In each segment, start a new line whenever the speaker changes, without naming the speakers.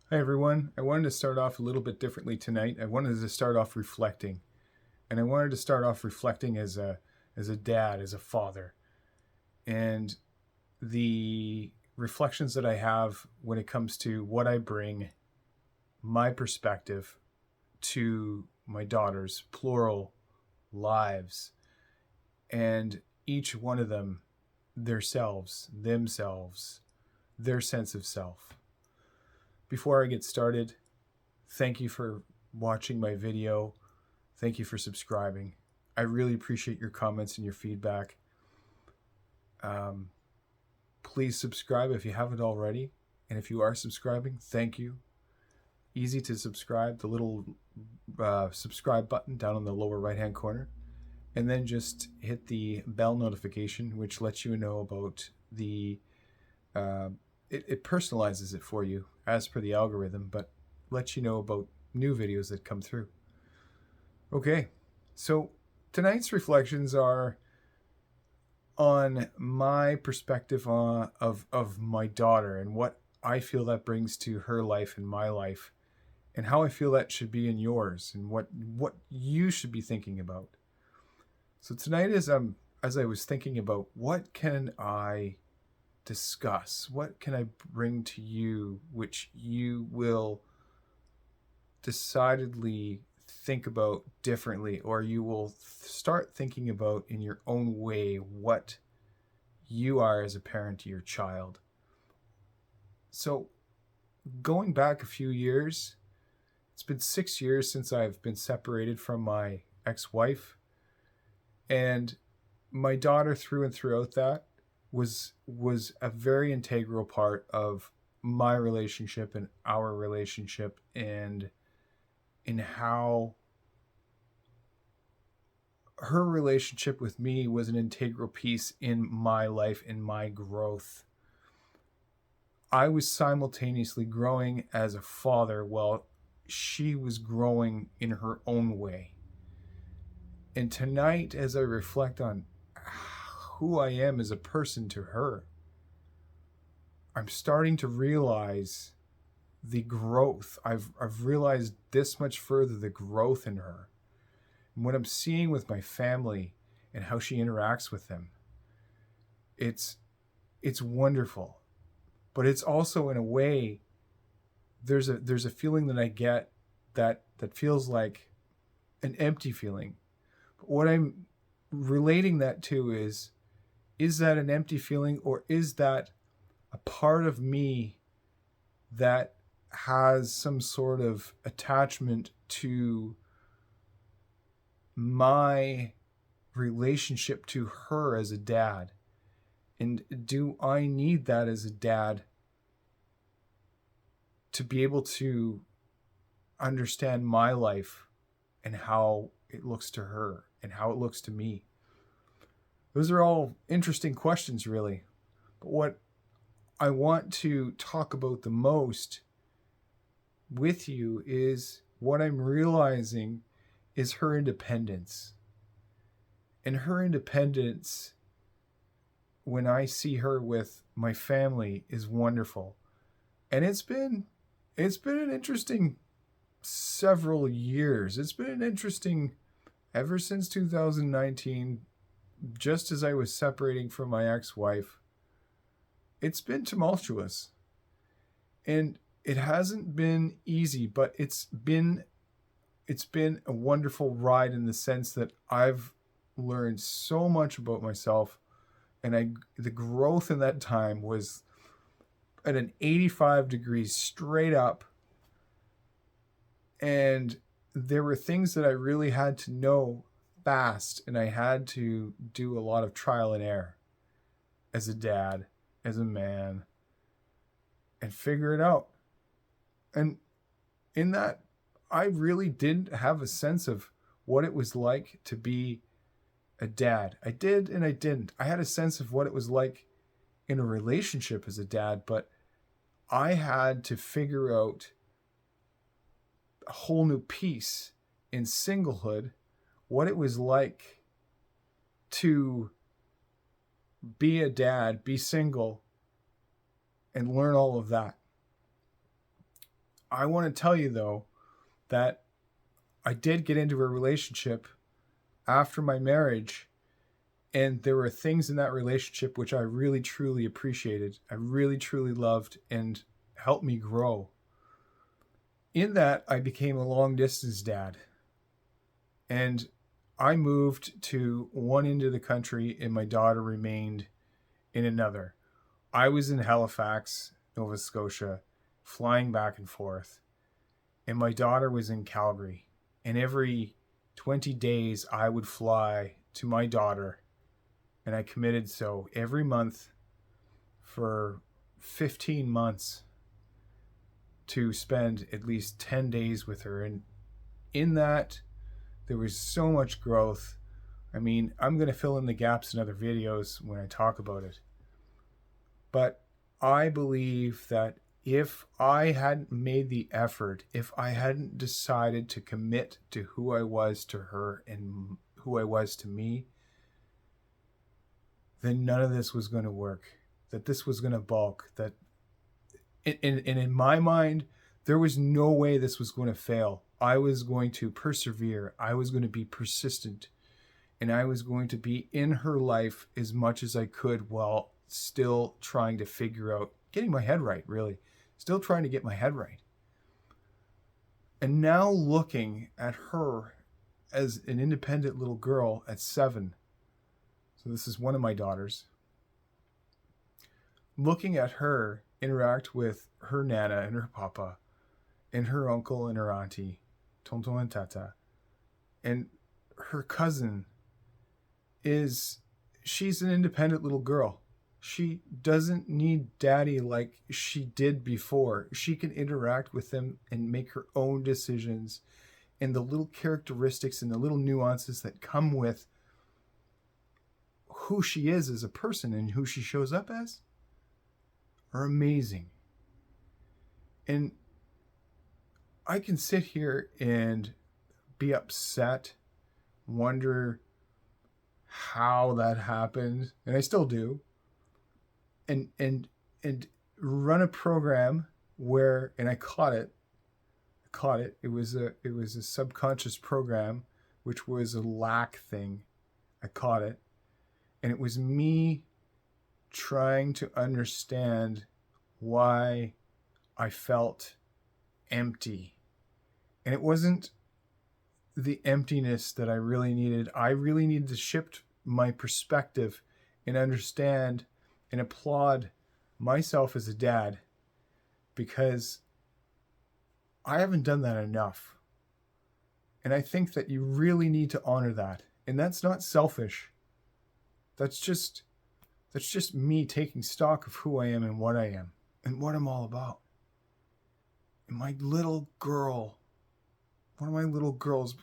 Hi everyone. I wanted to start off a little bit differently tonight. I wanted to start off reflecting. And I wanted to start off reflecting as a dad, as a father. And the reflections that I have when it comes to what I bring, my perspective to my daughters, plural lives, and each one of them, themselves, their sense of self. Before I get started, thank you for watching my video. Thank you for subscribing. I really appreciate your comments and your feedback. Um, Please subscribe if you haven't already. And if you are subscribing, thank you. Easy to subscribe, the little subscribe button down in the lower right hand corner. And then just hit the bell notification, which lets you know about uh, it personalizes it for you as per the algorithm, but lets you know about new videos that come through. Okay, so tonight's reflections are on my perspective of my daughter and what I feel that brings to her life and my life, and how I feel that should be in yours, and what you should be thinking about. So tonight, as I was thinking about what can I discuss, what can I bring to you, which you will decidedly think about differently, or you will start thinking about in your own way what you are as a parent to your child. So, going back a few years, it's been 6 years since I've been separated from my ex wife, and my daughter, through and throughout that, was a very integral part of my relationship and our relationship, and in how her relationship with me was an integral piece in my life, in my growth. I was simultaneously growing as a father while she was growing in her own way. And tonight, as I reflect on who I am as a person to her, I'm starting to realize the growth. I've realized this much further the growth in her. And what I'm seeing with my family and how she interacts with them, it's it's wonderful. But it's also, in a way, there's a feeling that I get that feels like an empty feeling. But what I'm relating that to is that an empty feeling, or is that a part of me that has some sort of attachment to my relationship to her as a dad? And do I need that as a dad to be able to understand my life and how it looks to her and how it looks to me? Those are all interesting questions, really. But what I want to talk about the most with you is what I'm realizing is her independence. And her independence, when I see her with my family, is wonderful. And it's been an interesting several years. It's been an interesting ever since 2019, just as I was separating from my ex-wife. It's been tumultuous. And it hasn't been easy, but it's been a wonderful ride, in the sense that I've learned so much about myself, and the growth in that time was at an 85 degrees straight up. And there were things that I really had to know fast, and I had to do a lot of trial and error as a dad, as a man, and figure it out. And in that, I really didn't have a sense of what it was like to be a dad. I did and I didn't. I had a sense of what it was like in a relationship as a dad, but I had to figure out a whole new piece in singlehood, what it was like to be a dad, be single, and learn all of that. I want to tell you, though, that I did get into a relationship after my marriage, and there were things in that relationship which I really, truly appreciated. I really, truly loved and helped me grow. In that, I became a long-distance dad. And I moved to one end of the country, and my daughter remained in another. I was in Halifax, Nova Scotia, flying back and forth, and my daughter was in Calgary. And every 20 days, I would fly to my daughter, and I committed so every month for 15 months to spend at least 10 days with her. And in that, there was so much growth. I mean, I'm going to fill in the gaps in other videos when I talk about it. But I believe that if I hadn't made the effort, if I hadn't decided to commit to who I was to her and who I was to me, then none of this was going to work. That this was going to bulk. That in my mind, there was no way this was going to fail. I was going to persevere. I was going to be persistent. And I was going to be in her life as much as I could while still trying to figure out, getting my head right, really. Still trying to get my head right. And now looking at her as an independent little girl at 7. So this is one of my daughters. Looking at her interact with her nana and her papa and her uncle and her auntie, tonton and tata, and her cousin she's an independent little girl. She doesn't need daddy like she did before. She can interact with them and make her own decisions, and the little characteristics and the little nuances that come with who she is as a person and who she shows up as are amazing. And I can sit here and be upset, wonder how that happened, and I still do, and run a program where, and I caught it. It was a subconscious program, which was a lack thing. I caught it, and it was me trying to understand why I felt empty. And it wasn't the emptiness that I really needed. I really needed to shift my perspective and understand and applaud myself as a dad, because I haven't done that enough. And I think that you really need to honor that. And that's not selfish. That's just me taking stock of who I am and what I am and what I'm all about. And my little girl, one of my little girls,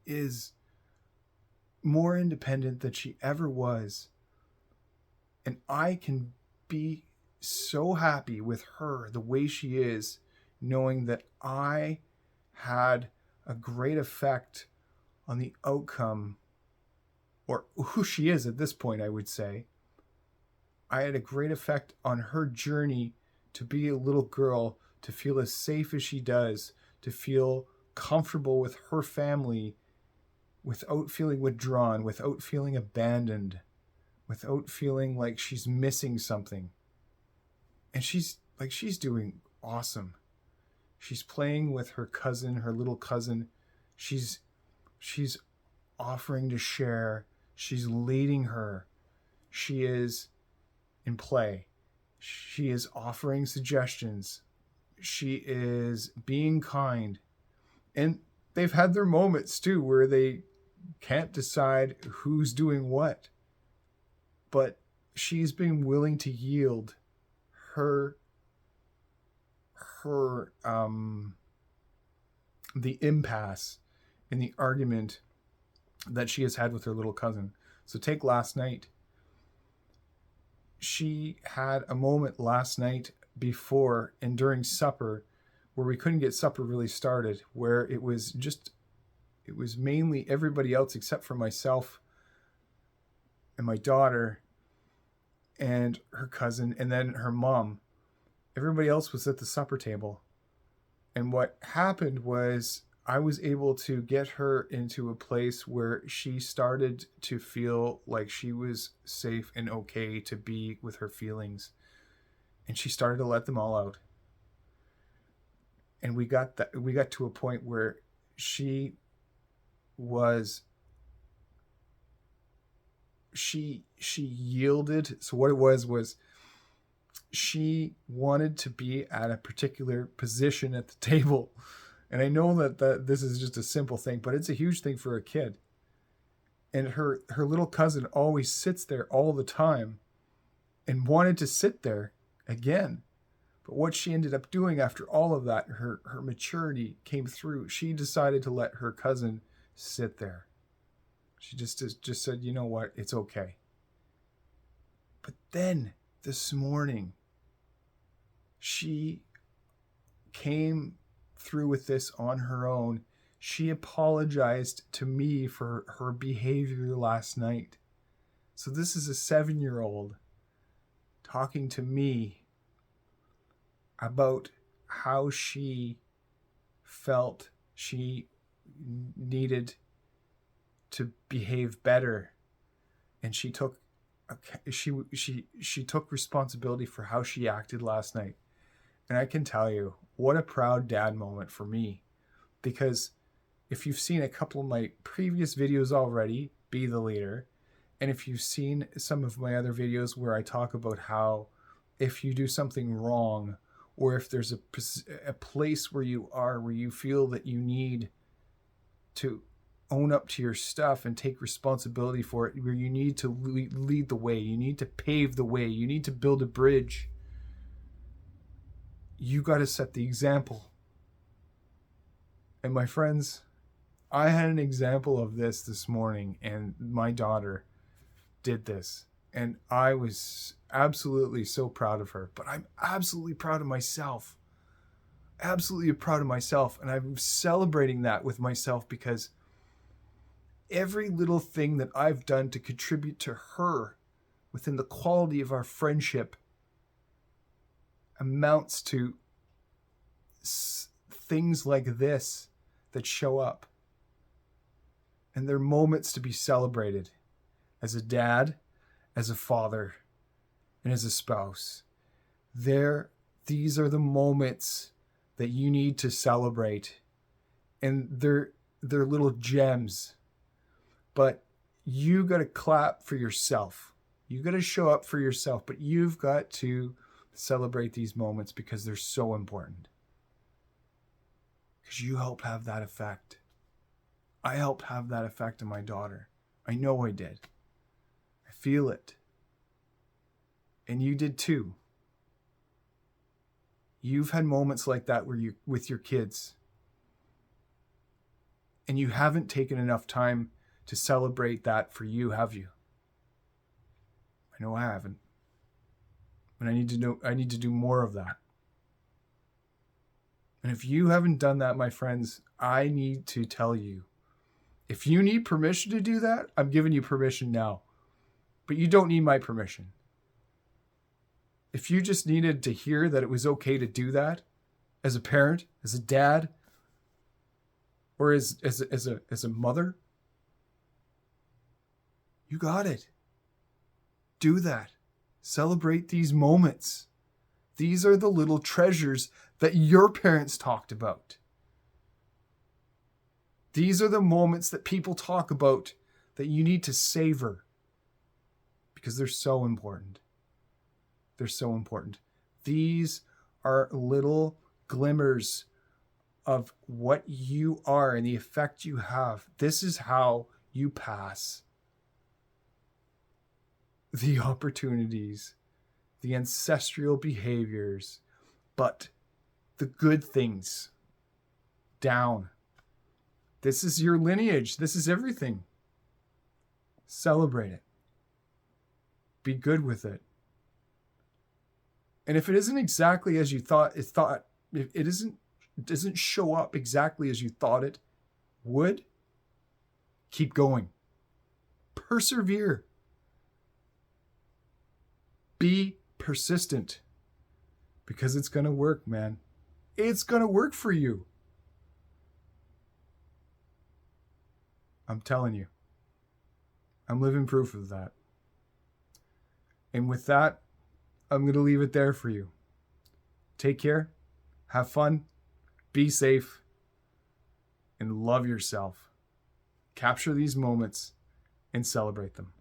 is more independent than she ever was. And I can be so happy with her the way she is, knowing that I had a great effect on the outcome, or who she is at this point, I would say. I had a great effect on her journey to be a little girl, to feel as safe as she does, to feel comfortable with her family without feeling withdrawn, without feeling abandoned, without feeling like she's missing something. And she's doing awesome. She's playing with her cousin, her little cousin. She's offering to share. She's leading her. She is in play. She is offering suggestions. She is being kind. And they've had their moments too where they can't decide who's doing what. But she's been willing to yield her the impasse in the argument that she has had with her little cousin. So take last night. She had a moment last night before and during supper where we couldn't get supper really started, where it was mainly everybody else except for myself and my daughter and her cousin and then her mom. Everybody else was at the supper table. And what happened was I was able to get her into a place where she started to feel like she was safe and okay to be with her feelings. And she started to let them all out. And we got to a point where she yielded. So what it was she wanted to be at a particular position at the table. And I know that this is just a simple thing, but it's a huge thing for a kid. And her little cousin always sits there all the time and wanted to sit there again. But what she ended up doing after all of that, her maturity came through. She decided to let her cousin sit there. She just said, you know what, it's okay. But then this morning, she came through with this on her own. She apologized to me for her behavior last night. So this is a 7-year-old talking to me about how she felt she needed to behave better, and she took responsibility for how she acted last night. And I can tell you, what a proud dad moment for me, because if you've seen a couple of my previous videos already, Be the Leader, and if you've seen some of my other videos where I talk about how if you do something wrong, or if there's a place where you feel that you need to own up to your stuff and take responsibility for it, where you need to lead the way, you need to pave the way, you need to build a bridge, you got to set the example. And my friends, I had an example of this morning, and my daughter did this, and I was absolutely so proud of her. But I'm absolutely proud of myself. Absolutely proud of myself. And I'm celebrating that with myself, because every little thing that I've done to contribute to her within the quality of our friendship amounts to things like this that show up. And they're moments to be celebrated as a dad, as a father, and as a spouse. These are the moments that you need to celebrate. And they're little gems. But you got to clap for yourself. You got to show up for yourself, but you've got to celebrate these moments, because they're so important. Because you help have that effect. I helped have that effect on my daughter. I know I did. I feel it. And you did too. You've had moments like that where you with your kids, and you haven't taken enough time to celebrate that for you, have you? I know I haven't. And I need to do more of that. And if you haven't done that, my friends, I need to tell you, if you need permission to do that, I'm giving you permission now. But you don't need my permission. If you just needed to hear that it was okay to do that as a parent, as a dad, or as a mother, you got it. Do that. Celebrate these moments. These are the little treasures that your parents talked about. These are the moments that people talk about that you need to savor, because they're so important. They're so important. These are little glimmers of what you are and the effect you have. This is how you pass the opportunities, the ancestral behaviors, but the good things down. This is your lineage. This is everything. Celebrate it. Be good with it. And if it isn't exactly as you thought, if it doesn't show up exactly as you thought it would, keep going. Persevere. Be persistent, because it's going to work, man. it's going to work for you. I'm telling you. I'm living proof of that. And with that, I'm going to leave it there for you. Take care. Have fun. Be safe. And love yourself. Capture these moments and celebrate them.